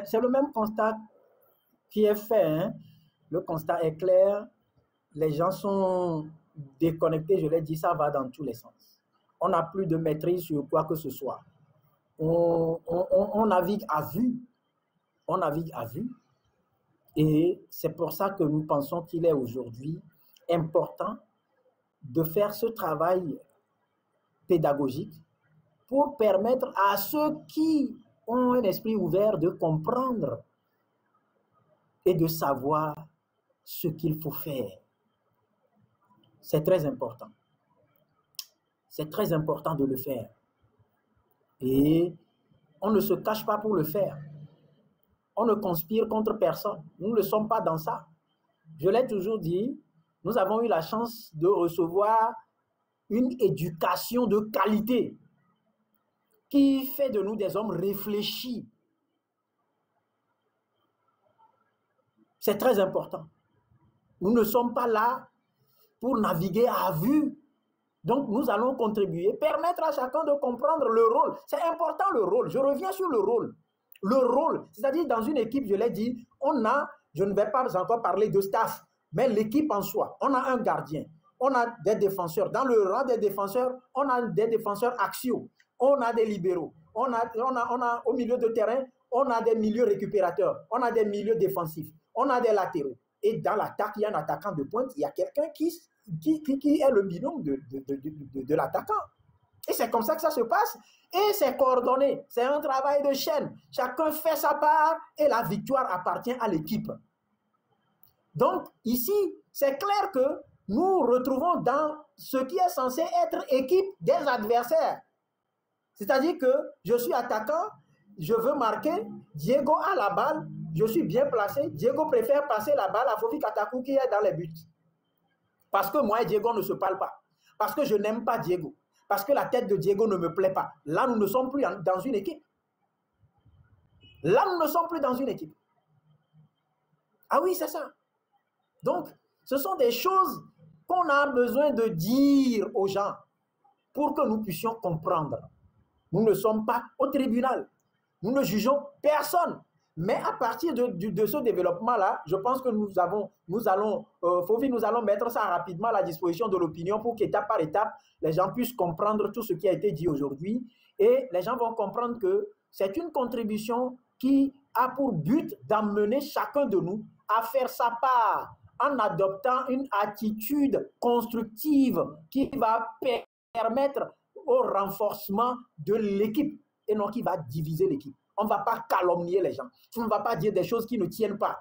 C'est le même constat qui est fait. Hein. Le constat est clair. Les gens sont déconnectés, je l'ai dit, ça va dans tous les sens. On n'a plus de maîtrise sur quoi que ce soit. On navigue à vue. On navigue à vue. Et c'est pour ça que nous pensons qu'il est aujourd'hui important de faire ce travail pédagogique pour permettre à ceux qui ont un esprit ouvert de comprendre et de savoir ce qu'il faut faire. C'est très important. C'est très important de le faire. Et on ne se cache pas pour le faire. On ne conspire contre personne. Nous ne sommes pas dans ça. Je l'ai toujours dit, nous avons eu la chance de recevoir une éducation de qualité qui fait de nous des hommes réfléchis. C'est très important. Nous ne sommes pas là pour naviguer à vue. Donc, nous allons contribuer, permettre à chacun de comprendre le rôle. C'est important le rôle. Je reviens sur le rôle. Le rôle, c'est-à-dire dans une équipe, je l'ai dit, on a, je ne vais pas encore parler de staff, mais l'équipe en soi. On a un gardien, on a des défenseurs. Dans le rang des défenseurs, on a des défenseurs axiaux, on a des libéraux, on a au milieu de terrain, on a des milieux récupérateurs, on a des milieux défensifs, on a des latéraux. Et dans l'attaque, il y a un attaquant de pointe, il y a quelqu'un qui est le binôme de l'attaquant. Et c'est comme ça que ça se passe. Et c'est coordonné. C'est un travail de chaîne. Chacun fait sa part et la victoire appartient à l'équipe. Donc, ici, c'est clair que nous retrouvons dans ce qui est censé être équipe des adversaires. C'est-à-dire que je suis attaquant, je veux marquer, Diego a la balle, je suis bien placé, Diego préfère passer la balle à Fofi Katakou qui est dans les buts. Parce que moi et Diego ne se parlent pas. Parce que je n'aime pas Diego. Parce que la tête de Diego ne me plaît pas. Là, nous ne sommes plus dans une équipe. Là, nous ne sommes plus dans une équipe. Ah oui, c'est ça. Donc, ce sont des choses qu'on a besoin de dire aux gens pour que nous puissions comprendre. Nous ne sommes pas au tribunal. Nous ne jugeons personne. Mais à partir de ce développement-là, je pense que nous allons mettre ça rapidement à la disposition de l'opinion pour qu'étape par étape, les gens puissent comprendre tout ce qui a été dit aujourd'hui. Et les gens vont comprendre que c'est une contribution qui a pour but d'amener chacun de nous à faire sa part en adoptant une attitude constructive qui va permettre au renforcement de l'équipe et non qui va diviser l'équipe. On ne va pas calomnier les gens. On ne va pas dire des choses qui ne tiennent pas.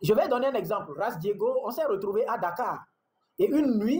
Je vais donner un exemple. Ras Diego, on s'est retrouvé à Dakar. Et une nuit,